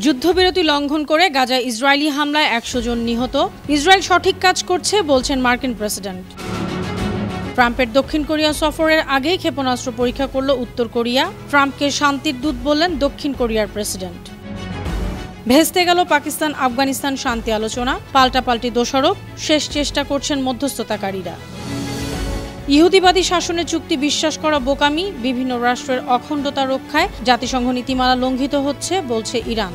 যুদ্ধবিরতি লঙ্ঘন করে গাজায় ইসরায়েলি হামলায় ১০০ জন নিহত। ইসরায়েল সঠিক কাজ করছে বলছেন মার্কিন প্রেসিডেন্ট। ট্রাম্পের দক্ষিণ কোরিয়া সফরের আগেই ক্ষেপণাস্ত্র পরীক্ষা করল উত্তর কোরিয়া। ট্রাম্পকে শান্তির দূত বললেন দক্ষিণ কোরিয়ার প্রেসিডেন্ট। ভেস্তে গেল পাকিস্তান আফগানিস্তান শান্তি আলোচনা, পাল্টাপাল্টি দোষারোপ, শেষ চেষ্টা করছেন মধ্যস্থতাকারীরা। ইহুদিবাদী শাসনের চুক্তি বিশ্বাস করা বোকামি, বিভিন্ন রাষ্ট্রের অখণ্ডতা রক্ষায় জাতিসংঘ নীতিমালা লঙ্ঘিত হচ্ছে বলছে ইরান।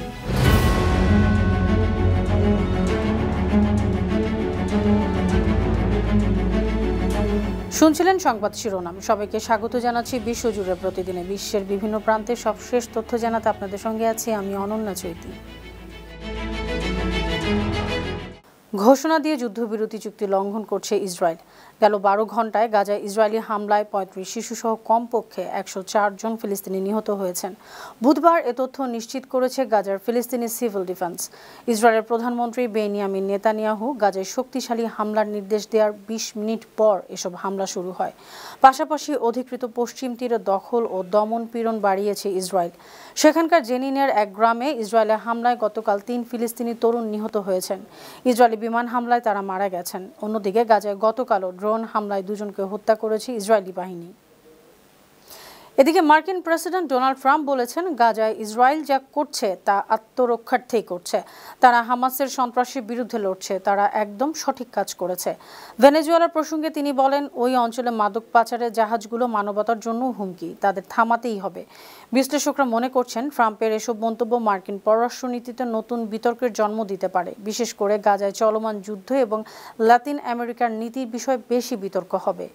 শুনছিলেন সংবাদ শিরোনাম। সবাইকে স্বাগত জানাচ্ছি বিশ্বজুড়ে প্রতিদিনে বিশ্বের বিভিন্ন প্রান্তে সবশেষ তথ্য জানাতে আপনাদের সঙ্গে আছি আমি অনন্যা চৈতি। ঘোষণা দিয়ে যুদ্ধবিরতি চুক্তি লঙ্ঘন করছে ইসরায়েল। গেল ১২ ঘণ্টায় গাজায় ইসরায়েলি হামলায় ৩৫ শিশুসহ কমপক্ষে ১০৪ জন ফিলিস্তিনি নিহত হয়েছেন। বুধবার এ তথ্য নিশ্চিত করেছে গাজার ফিলিস্তিনি সিভিল ডিফেন্স। ইসরায়েলের প্রধানমন্ত্রী বেনিয়ামিন নেতানিয়াহু গাজায় শক্তিশালী হামলার নির্দেশ দেওয়ার ২০ মিনিট পর এসব হামলা শুরু হয়। পাশাপাশি অধিকৃত পশ্চিম তীরে দখল ও দমন পীড়ন বাড়িয়েছে ইসরায়েল। সেখানকার জেনিনের এক গ্রামে ইসরায়েলের হামলায় গতকাল ৩ ফিলিস্তিনি তরুণ নিহত হয়েছেন। ইসরায়েলি বিমান হামলায় তারা মারা গেছেন। অন্যদিকে গাজায় গতকালও ড্রোন হামলায় ২ জনকে হত্যা করেছে ইসরায়েলি বাহিনী। এদিকে মার্কিন প্রেসিডেন্ট ডোনাল্ড ট্রাম্প বলেছেন, গাজায় ইসরায়েল যা করছে তা আত্মরক্ষার্থেই করছে। তারা হামাসের সন্ত্রাসের বিরুদ্ধে লড়ছে, তারা একদম সঠিক কাজ করেছে। ভেনেজুয়েলার প্রসঙ্গে তিনি বলেন, ওই অঞ্চলে মাদক পাচারের জাহাজগুলো মানবতার জন্য হুমকি, তাদের থামাতেই হবে। বিশ্লেষকরা মনে করছেন, ট্রাম্পের এসব মন্তব্য মার্কিন পররাষ্ট্রনীতিতে নতুন বিতর্কের জন্ম দিতে পারে। বিশেষ করে গাজায় চলমান যুদ্ধ এবং লাতিন আমেরিকার নীতির বিষয়ে বেশি বিতর্ক হবে।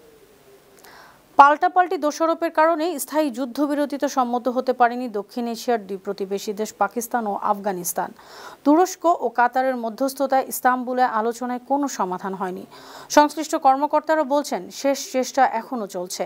পাল্টাপাল্টি দোষারোপের কারণে স্থায়ী যুদ্ধবিরতিতে সম্মত হতে পারেনি দক্ষিণ এশিয়ার দুই প্রতিবেশী দেশ পাকিস্তান ও আফগানিস্তান। তুরস্ক ও কাতারের মধ্যস্থতায় ইস্তাম্বুলে আলোচনায় কোনো সমাধান হয়নি। সংশ্লিষ্ট কর্মকর্তারা বলছেন, শেষ চেষ্টা এখনও চলছে।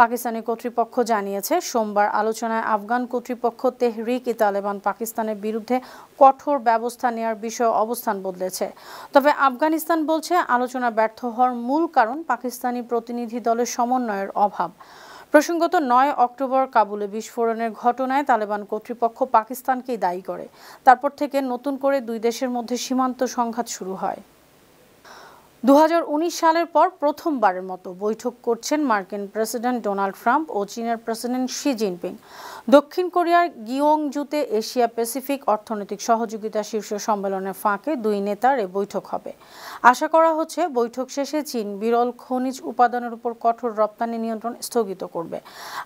পাকিস্তানি কর্তৃপক্ষ জানিয়েছে, সোমবার আলোচনায় আফগান কর্তৃপক্ষ তেহরিক-ই-তালেবান পাকিস্তানের বিরুদ্ধে কঠোর ব্যবস্থা নেওয়ার বিষয়ে অবস্থান বদলেছে। তবে আফগানিস্তান বলছে, আলোচনা ব্যর্থ হওয়ার মূল কারণ পাকিস্তানি প্রতিনিধি দলের সমন্বয়ের অভাব। প্রসঙ্গত ৯ অক্টোবর কাবুলে বিস্ফোরণের ঘটনায় তালেবান কর্তৃপক্ষ পাকিস্তানকেই দায়ী করে। তারপর থেকে নতুন করে দুই দেশের মধ্যে সীমান্ত সংঘাত শুরু হয়। ২০১৯ সালের পর প্রথমবারের মতো বৈঠক করছেন মার্কিন প্রেসিডেন্ট ডোনাল্ড ট্রাম্প ও চীনের প্রেসিডেন্ট শি জিনপিং। দক্ষিণ কোরিয়ার গিওংজুতে এশিয়া প্যাসিফিক অর্থনৈতিক সহযোগিতা শীর্ষ সম্মেলনের ফাঁকে দুই নেতার এ বৈঠক হবে। আশা করা হচ্ছে, বৈঠক শেষে চীন বিরল খনিজ উপাদানের উপর কঠোর রপ্তানি নিয়ন্ত্রণ স্থগিত করবে,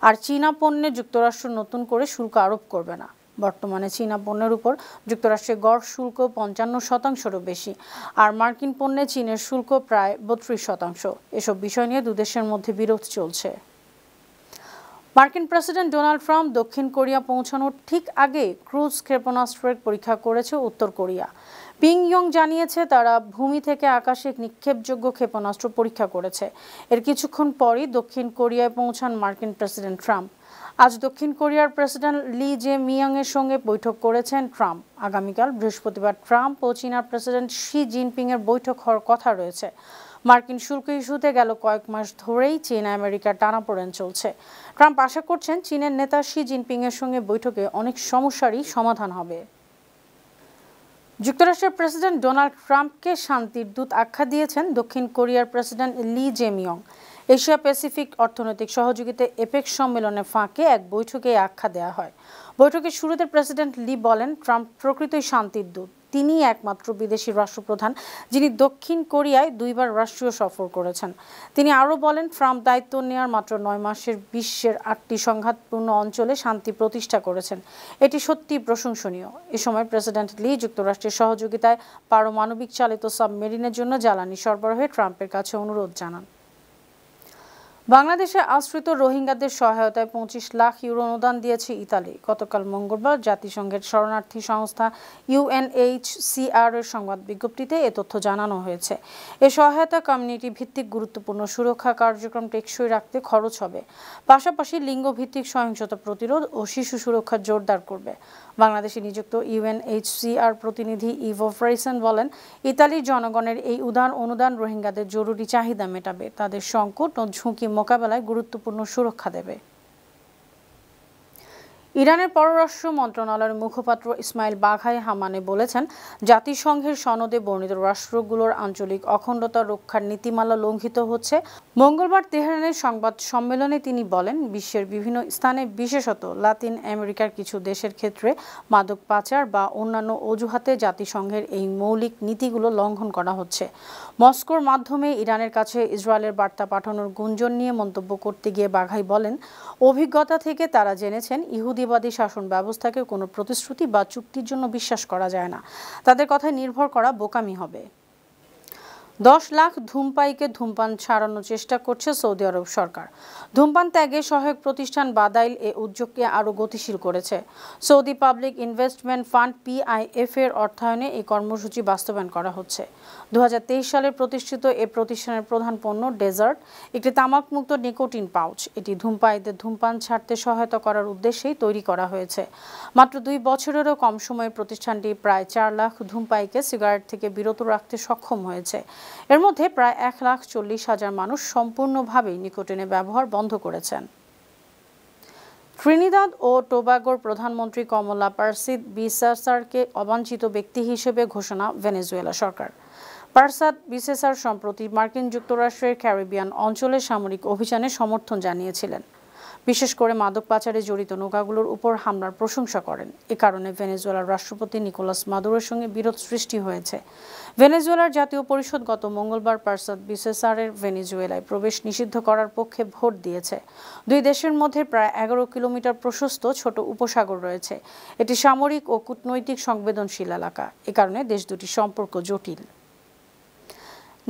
আর চীনা পণ্যে যুক্তরাষ্ট্র নতুন করে শুল্ক আরোপ করবে না। বর্তমানে চীনা পণ্যের উপর যুক্তরাষ্ট্রের গড় শুল্ক ৫৫%-রও বেশি, আর মার্কিন পণ্যে চীনের শুল্ক প্রায় ৩২%। এসব বিষয় নিয়ে দুদেশের মধ্যে বিরোধ চলছে। মার্কিন প্রেসিডেন্ট ডোনাল্ড ট্রাম্প দক্ষিণ কোরিয়া পৌঁছানোর ঠিক আগে ক্রুজ ক্ষেপণাস্ত্রের পরীক্ষা করেছে উত্তর কোরিয়া। পিংইয়ং জানিয়েছে, তারা ভূমি থেকে আকাশে নিক্ষেপযোগ্য ক্ষেপণাস্ত্র পরীক্ষা করেছে। এর কিছুক্ষণ পরই দক্ষিণ কোরিয়ায় পৌঁছান মার্কিন প্রেসিডেন্ট ট্রাম্প। আজ দক্ষিণ কোরিয়ার প্রেসিডেন্ট লি জে মিয়াংয়ের সঙ্গে বৈঠক করেছেন ট্রাম্প। আগামীকাল বৃহস্পতিবার ট্রাম্প ও চীনার প্রেসিডেন্ট শি জিনপিংয়ের বৈঠক হওয়ার কথা রয়েছে। মার্কিন শুল্ক ইস্যুতে গেল কয়েক মাস ধরেই চীন আমেরিকার টানাপোড়েন চলছে। ট্রাম্প আশা করছেন, চীনের নেতা শি জিনপিংয়ের সঙ্গে বৈঠকে অনেক সমস্যারই সমাধান হবে। যুক্তরাষ্ট্রের প্রেসিডেন্ট ডোনাল্ড ট্রাম্পকে শান্তির দূত আখ্যা দিয়েছেন দক্ষিণ কোরিয়ার president Lee Jae Miyong. Asia Pacific অর্থনৈতিক সহযোগিতা এপেক সম্মেলনের ফাঁকে এক বৈঠকে আখ্যা দেওয়া হয়। বৈঠকের শুরুতে প্রেসিডেন্ট লি বলেন, ট্রাম্প প্রকৃতই শান্তির দূত। তিনি একমাত্র বিদেশি রাষ্ট্রপ্রধান যিনি দক্ষিণ কোরিয়ায় ২বার রাষ্ট্রীয় সফর করেছেন। তিনি আরও বলেন, ট্রাম্প দায়িত্ব নেওয়ার মাত্র ৯ মাসের বিশ্বের ৮টি সংঘাতপূর্ণ অঞ্চলে শান্তি প্রতিষ্ঠা করেছেন। এটি সত্যি প্রশংসনীয়। এ সময় প্রেসিডেন্ট লি যুক্তরাষ্ট্রের সহযোগিতায় পারমাণবিক চালিত সাবমেরিনের জন্য জ্বালানি সরবরাহে ট্রাম্পের কাছে অনুরোধ জানান। বাংলাদেশে আশ্রিত রোহিঙ্গাদের সহায়তায় ২৫ লাখ ইউরো অনুদান দিয়েছে ইতালি। গতকাল মঙ্গলবার জাতিসংঘের শরণার্থী সংস্থা UNHCR এর সংবাদ বিজ্ঞপ্তিতে এ তথ্য জানানো হয়েছে। এ সহায়তা কমিউনিটি ভিত্তিক গুরুত্বপূর্ণ সুরক্ষা কার্যক্রম টেকসই রাখতে খরচ হবে, পাশাপাশি লিঙ্গভিত্তিক সহিংসতা প্রতিরোধ ও শিশু সুরক্ষা জোরদার করবে। বাংলাদেশে নিযুক্ত UNHCR প্রতিনিধি ইভো ফ্রেইসেন বলেন, ইতালির জনগণের এই উদার অনুদান রোহিঙ্গাদের জরুরি চাহিদা মেটাবে, তাদের সংকট ও ঝুঁকি মোকাবেলায় গুরুত্বপূর্ণ সুরক্ষা দেবে। ইরানের পররাষ্ট্র মন্ত্রণালয়ের মুখপাত্র ইসমাইল বাঘাই হামানে বলেছেন, জাতিসংঘের সনদে বর্ণিত রাষ্ট্রগুলোর আঞ্চলিক অখণ্ডতা রক্ষার নীতিমালা লঙ্ঘিত হচ্ছে। মঙ্গলবার তেহরানের সংবাদ সম্মেলনে তিনি বলেন, বিশ্বের বিভিন্ন স্থানে বিশেষত লাতিন আমেরিকার কিছু দেশের ক্ষেত্রে মাদক পাচার বা অন্যান্য অজুহাতে জাতিসংঘের এই মৌলিক নীতিগুলো লঙ্ঘন করা হচ্ছে। মস্কোর মাধ্যমে ইরানের কাছে ইসরায়েলের বার্তা পাঠানোর গুঞ্জন নিয়ে মন্তব্য করতে গিয়ে বাঘাই বলেন, অভিজ্ঞতা থেকে তারা জেনেছেন ইহুদিবাদী শাসন ব্যবস্থাকে কোনো প্রতিশ্রুতি বা চুক্তির জন্য বিশ্বাস করা যায় না। তাদের কথায় নির্ভর করা বোকামি হবে। 10 লাখ ধূমপায়ীকে ধূমপান ছাড়ানোর চেষ্টা করছে সৌদি আরব সরকার। ধূমপান ত্যাগে সহায়ক প্রতিষ্ঠান বাদাইল এ উদ্যোগকে আরও গতিশীল করেছে। Saudi public investment fund PIF এর অর্থায়নে এই কর্মসূচি বাস্তবায়ন করা হচ্ছে। 2023 সালে প্রতিষ্ঠিত এ প্রতিষ্ঠানের প্রধান পণ্য ডেজার্ট, একটি তামাকমুক্ত নিকোটিন পাউচ। এটি ধূমপায়ীদের ধূমপান ছাড়তে সহায়তা করার উদ্দেশ্যেই তৈরি করা হয়েছে। মাত্র 2 বছরেরও কম সময়ে প্রতিষ্ঠানটি প্রায় 4 লাখ ধূমপায়ীকে সিগারেট থেকে বিরত রাখতে সক্ষম হয়েছে। এর মধ্যে প্রায় 1,40,000 মানুষ সম্পূর্ণভাবে নিকোটিনের ব্যবহার বন্ধ করেছেন। ত্রিনিদাদ ও টোবাগোর প্রধানমন্ত্রী কমলা পারসিদ বিসেসারকে অবাঞ্ছিত ব্যক্তি হিসেবে ঘোষণা ভেনেজুয়েলা সরকার। পারসাদ বিসেসার সম্প্রতি মার্কিন যুক্তরাষ্ট্রের ক্যারিবিয়ান অঞ্চলে সামরিক অভিযানে সমর্থন জানিয়েছিলেন। বিশেষ করে মাদক পাচারে জড়িত নৌকাগুলোর উপর হামলার প্রশংসা করেন। এ কারণে ভেনেজুয়েলার রাষ্ট্রপতি নিকোলাস মাদুরোর সঙ্গে বিরোধ সৃষ্টি হয়েছে। ভেনেজুয়েলার জাতীয় পরিষদ গত মঙ্গলবার পারসাদ বিসেসারের ভেনেজুয়েলায় প্রবেশ নিষিদ্ধ করার পক্ষে ভোট দিয়েছে। দুই দেশের মধ্যে প্রায় 11 কিলোমিটার প্রশস্ত ছোট উপসাগর রয়েছে। এটি সামরিক ও কূটনৈতিক সংবেদনশীল এলাকা। এ কারণে দেশ দুটির সম্পর্ক জটিল।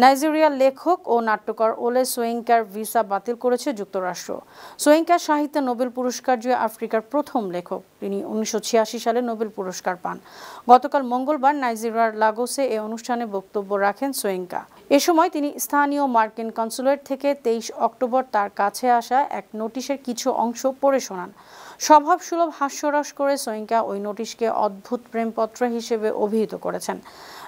নাইজেরিয়ার লেখক ও নাট্যকার ওলে সোয়িঙ্কার ভিসা বাতিল করেছে যুক্তরাষ্ট্র। সোয়িঙ্কা সাহিত্যে নোবেল পুরস্কার জয়ী আফ্রিকার প্রথম লেখক। তিনি 1986 সালে নোবেল পুরস্কার পান। গতকাল মঙ্গলবার নাইজেরিয়ার লাগোসে এ অনুষ্ঠানে বক্তব্য রাখেন সোয়িঙ্কা। এ সময় তিনি স্থানীয় মার্কিন কনসুলেট থেকে 23 অক্টোবর তার কাছে আসা এক নোটিশের কিছু অংশ পড়ে শোনান। স্বভাবসুলভ হাস্যরস করে সোয়িঙ্কা ওই নোটিশকে অদ্ভুত প্রেমপত্র হিসেবে অভিহিত করেছেন।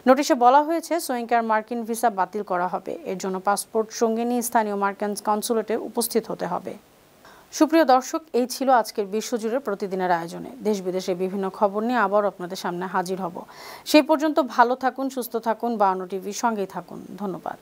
নোটিশে বলা হয়েছে, সোয়িঙ্কার মার্কিন ভিসা বাতিল করা হবে। এর জন্য পাসপোর্ট সঙ্গে নিয়ে স্থানীয় মার্কিন কনসুলেটে উপস্থিত হতে হবে। সুপ্রিয় দর্শক, এই ছিল আজকের বিশ্বজুড়ে প্রতিদিনের আয়োজনে। দেশ বিদেশে বিভিন্ন খবর নিয়ে আবার আপনাদের সামনে হাজির হব। সেই পর্যন্ত ভালো থাকুন, সুস্থ থাকুন, 52 টিভির সঙ্গেই থাকুন। ধন্যবাদ।